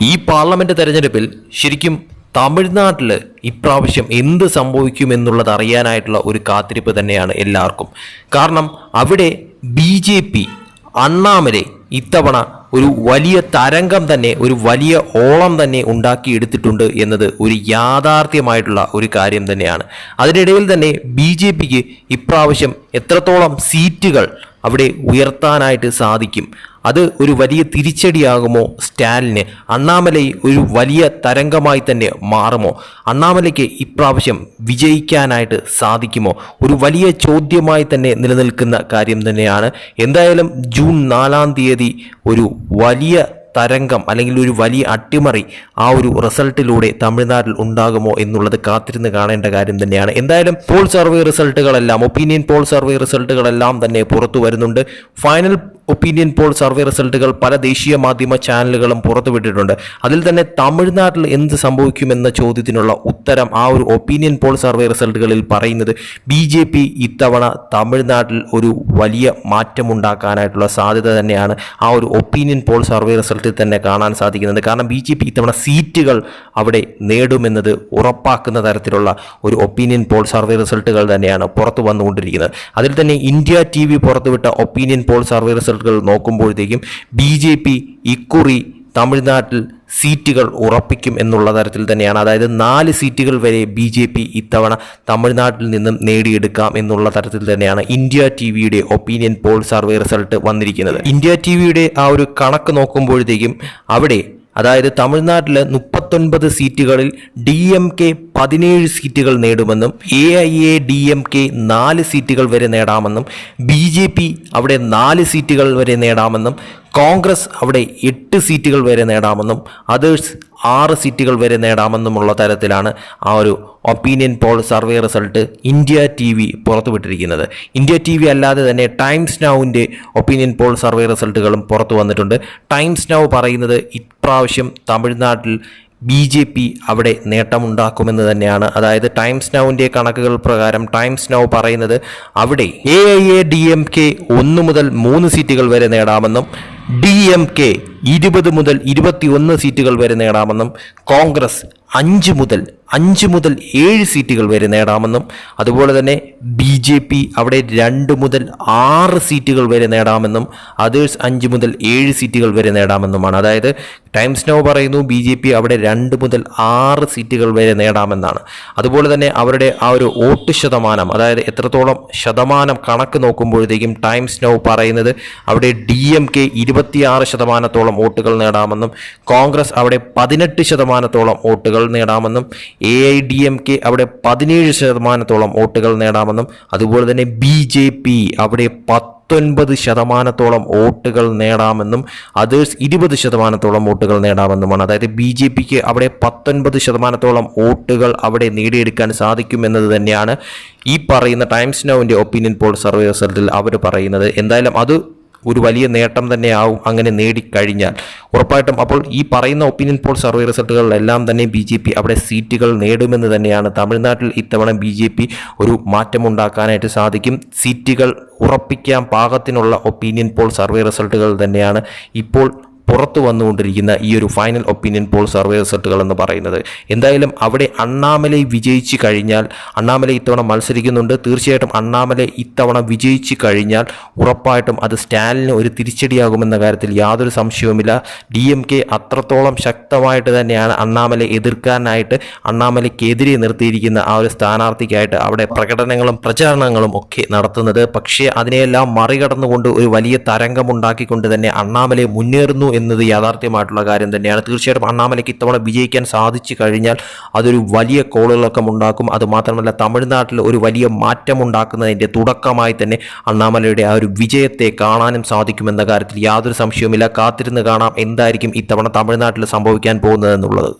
ഈ പാർലമെന്റ് തെരഞ്ഞെടുപ്പിൽ ശരിക്കും തമിഴ്നാട്ടിൽ ഇപ്രാവശ്യം എന്ത് സംഭവിക്കുമെന്നുള്ളത് അറിയാനായിട്ടുള്ള ഒരു കാത്തിരിപ്പ് തന്നെയാണ് എല്ലാവർക്കും. കാരണം അവിടെ BJP അണ്ണാമലൈ ഇത്തവണ ഒരു വലിയ തരംഗം തന്നെ, ഒരു വലിയ ഓളം തന്നെ ഉണ്ടാക്കിയെടുത്തിട്ടുണ്ട് എന്നത് ഒരു യാഥാർത്ഥ്യമായിട്ടുള്ള ഒരു കാര്യം തന്നെയാണ്. അതിനിടയിൽ തന്നെ BJPക്ക് ഇപ്രാവശ്യം എത്രത്തോളം സീറ്റുകൾ അവിടെ ഉയർത്താനായിട്ട് സാധിക്കും, അത് ഒരു വലിയ തിരിച്ചടിയാകുമോ സ്റ്റാലിന്? അണ്ണാമലൈ ഒരു വലിയ തരംഗമായി തന്നെ മാറുമോ? അണ്ണാമലയ്ക്ക് ഇപ്രാവശ്യം വിജയിക്കാനായിട്ട് സാധിക്കുമോ? ഒരു വലിയ ചോദ്യമായി തന്നെ നിലനിൽക്കുന്ന കാര്യം തന്നെയാണ്. എന്തായാലും ജൂൺ 4-ാം തീയതി ഒരു വലിയ തരംഗം അല്ലെങ്കിൽ ഒരു വലിയ അട്ടിമറി ആ ഒരു റിസൾട്ടിലൂടെ തമിഴ്നാട്ടിൽ ഉണ്ടാകുമോ എന്നുള്ളത് കാത്തിരുന്ന് കാണേണ്ട കാര്യം തന്നെയാണ്. എന്തായാലും പോൾ സർവേ റിസൾട്ടുകളെല്ലാം, ഒപ്പീനിയൻ പോൾ സർവേ റിസൾട്ടുകളെല്ലാം തന്നെ പുറത്തു വരുന്നുണ്ട്. ഫൈനൽ ഒപ്പീനിയൻ പോൾ സർവേ റിസൾട്ടുകൾ പല ദേശീയ മാധ്യമ ചാനലുകളും പുറത്തുവിട്ടിട്ടുണ്ട്. അതിൽ തന്നെ തമിഴ്നാട്ടിൽ എന്ത് സംഭവിക്കുമെന്ന ചോദ്യത്തിനുള്ള ഉത്തരം ആ ഒരു ഒപ്പീനിയൻ പോൾ സർവേ റിസൾട്ടുകളിൽ പറയുന്നത് BJP ഇത്തവണ തമിഴ്നാട്ടിൽ ഒരു വലിയ മാറ്റമുണ്ടാക്കാനായിട്ടുള്ള സാധ്യത തന്നെയാണ് ആ ഒരു ഒപ്പീനിയൻ പോൾ സർവേ റിസൾട്ടിൽ തന്നെ കാണാൻ സാധിക്കുന്നത്. കാരണം BJP ഇത്തവണ സീറ്റുകൾ അവിടെ നേടുമെന്നത് ഉറപ്പാക്കുന്ന തരത്തിലുള്ള ഒരു ഒപ്പീനിയൻ പോൾ സർവേ റിസൾട്ടുകൾ തന്നെയാണ് പുറത്തു വന്നുകൊണ്ടിരിക്കുന്നത്. അതിൽ തന്നെ ഇന്ത്യ TV പുറത്തുവിട്ട ഒപ്പീനിയൻ പോൾ സർവേ റിസൾട്ടുകൾ നോക്കുമ്പോഴത്തേക്കും BJP ഇക്കുറി തമിഴ്നാട്ടിൽ സീറ്റുകൾ ഉറപ്പിക്കും എന്നുള്ള തരത്തിൽ തന്നെയാണ്. അതായത് 4 സീറ്റുകൾ വരെ BJP ഇത്തവണ തമിഴ്നാട്ടിൽ നിന്നും നേടിയെടുക്കാം എന്നുള്ള തരത്തിൽ തന്നെയാണ് ഇന്ത്യ TVയുടെ ഒപ്പീനിയൻ പോൾ സർവേ റിസൾട്ട് വന്നിരിക്കുന്നത്. ഇന്ത്യ TVയുടെ ആ ഒരു കണക്ക് നോക്കുമ്പോഴത്തേക്കും അവിടെ അതായത് തമിഴ്നാട്ടിൽ 39 സീറ്റുകളിൽ DMK 17 സീറ്റുകൾ നേടുമെന്നും AIADMK 4 സീറ്റുകൾ വരെ നേടാമെന്നും BJP അവിടെ 4 സീറ്റുകൾ വരെ നേടാമെന്നും കോൺഗ്രസ് അവിടെ 8 സീറ്റുകൾ വരെ നേടാമെന്നും അതേഴ്സ് 6 സീറ്റുകൾ വരെ നേടാമെന്നുമുള്ള തരത്തിലാണ് ആ ഒരു opinion poll survey result India TV പുറത്തുവിട്ടിരിക്കുന്നത്. ഇന്ത്യ TV അല്ലാതെ തന്നെ ടൈംസ് നൗവിൻ്റെ ഒപ്പീനിയൻ പോൾ സർവേ റിസൾട്ടുകളും പുറത്തു വന്നിട്ടുണ്ട്. ടൈംസ് നൗ പറയുന്നത് ഇപ്രാവശ്യം തമിഴ്നാട്ടിൽ BJP അവിടെ നേട്ടമുണ്ടാക്കുമെന്ന് തന്നെയാണ്. അതായത് ടൈംസ് നൗവിൻ്റെ കണക്കുകൾ പ്രകാരം ടൈംസ് നൗ പറയുന്നത് അവിടെ AIADMK 1 മുതൽ 3 സീറ്റുകൾ വരെ നേടാമെന്നും DMK 20 മുതൽ 21 സീറ്റുകൾ വരെ നേടാമെന്നും കോൺഗ്രസ് 5 മുതൽ 7 സീറ്റുകൾ വരെ നേടാമെന്നും അതുപോലെ തന്നെ BJP അവിടെ 2 മുതൽ 6 സീറ്റുകൾ വരെ നേടാമെന്നും അതേഴ്സ് 5 മുതൽ 7 സീറ്റുകൾ വരെ നേടാമെന്നുമാണ്. അതായത് ടൈംസ് നൗ പറയുന്നു BJP അവിടെ 2 മുതൽ 6 സീറ്റുകൾ വരെ നേടാമെന്നാണ്. അതുപോലെ തന്നെ അവരുടെ ആ ഒരു വോട്ട് ശതമാനം, അതായത് എത്രത്തോളം ശതമാനം കണക്ക് നോക്കുമ്പോഴത്തേക്കും ടൈംസ് നൗ പറയുന്നത് അവിടെ DMK 26% വോട്ടുകൾ നേടാമെന്നും കോൺഗ്രസ് അവിടെ 18% വോട്ടുകൾ നേടാമെന്നും AIADMK അവിടെ 17% വോട്ടുകൾ നേടാമെന്നും അതുപോലെ തന്നെ BJP അവിടെ 19% വോട്ടുകൾ നേടാമെന്നും അതേഴ്സ് 20% വോട്ടുകൾ നേടാമെന്നുമാണ്. അതായത് BJPക്ക് അവിടെ 19% വോട്ടുകൾ അവിടെ നേടിയെടുക്കാൻ സാധിക്കുമെന്നത് തന്നെയാണ് ഈ പറയുന്ന ടൈംസ് നൗവിൻ്റെ ഒപ്പീനിയൻ പോൾ സർവേ റിസൾട്ടിൽ അവർ പറയുന്നത്. എന്തായാലും അത് ഒരു വലിയ നേട്ടം തന്നെയാവും അങ്ങനെ നേടിക്കഴിഞ്ഞാൽ ഉറപ്പായിട്ടും. അപ്പോൾ ഈ പറയുന്ന ഒപ്പീനിയൻ പോൾ സർവേ റിസൾട്ടുകളിലെല്ലാം തന്നെ BJP അവിടെ സീറ്റുകൾ നേടുമെന്ന് തന്നെയാണ്. തമിഴ്നാട്ടിൽ ഇത്തവണ BJP ഒരു മാറ്റമുണ്ടാക്കാനായിട്ട് സാധിക്കും. സീറ്റുകൾ ഉറപ്പിക്കാൻ പാകത്തിനുള്ള ഒപ്പീനിയൻ പോൾ സർവേ റിസൾട്ടുകൾ തന്നെയാണ് ഇപ്പോൾ പുറത്തു വന്നുകൊണ്ടിരിക്കുന്ന ഈ ഒരു ഫൈനൽ ഒപ്പീനിയൻ പോൾ സർവേ റിസൾട്ടുകൾ എന്ന് പറയുന്നത്. എന്തായാലും അവിടെ അണ്ണാമലൈ വിജയിച്ചു കഴിഞ്ഞാൽ, അണ്ണാമലൈ ഇത്തവണ മത്സരിക്കുന്നുണ്ട്, തീർച്ചയായിട്ടും അണ്ണാമലൈ ഇത്തവണ വിജയിച്ചു കഴിഞ്ഞാൽ ഉറപ്പായിട്ടും അത് സ്റ്റാലിന് ഒരു തിരിച്ചടിയാകുമെന്ന കാര്യത്തിൽ യാതൊരു സംശയവുമില്ല. DMK അത്രത്തോളം ശക്തമായിട്ട് തന്നെയാണ് അണ്ണാമലൈ എതിർക്കാനായിട്ട് അണ്ണാമലയ്ക്കെതിരെ നിർത്തിയിരിക്കുന്ന ആ ഒരു സ്ഥാനാർത്ഥിക്കായിട്ട് അവിടെ പ്രകടനങ്ങളും പ്രചാരണങ്ങളും ഒക്കെ നടത്തുന്നത്. പക്ഷേ അതിനെയെല്ലാം മറികടന്നുകൊണ്ട് ഒരു വലിയ തരംഗമുണ്ടാക്കിക്കൊണ്ട് തന്നെ അണ്ണാമലൈ മുന്നേറുന്നു എന്നത് യാഥാർത്ഥ്യമായിട്ടുള്ള കാര്യം തന്നെയാണ്. തീർച്ചയായിട്ടും അണ്ണാമലയ്ക്ക് ഇത്തവണ വിജയിക്കാൻ സാധിച്ചു കഴിഞ്ഞാൽ അതൊരു വലിയ കോളിളക്കം ഉണ്ടാക്കും. അതുമാത്രമല്ല തമിഴ്നാട്ടിൽ ഒരു വലിയ മാറ്റമുണ്ടാക്കുന്നതിൻ്റെ തുടക്കമായി തന്നെ അണ്ണാമലയുടെ ആ ഒരു വിജയത്തെ കാണാനും സാധിക്കുമെന്ന കാര്യത്തിൽ യാതൊരു സംശയവുമില്ല. കാത്തിരുന്ന് കാണാം എന്തായിരിക്കും ഇത്തവണ തമിഴ്നാട്ടിൽ സംഭവിക്കാൻ പോകുന്നതെന്നുള്ളത്.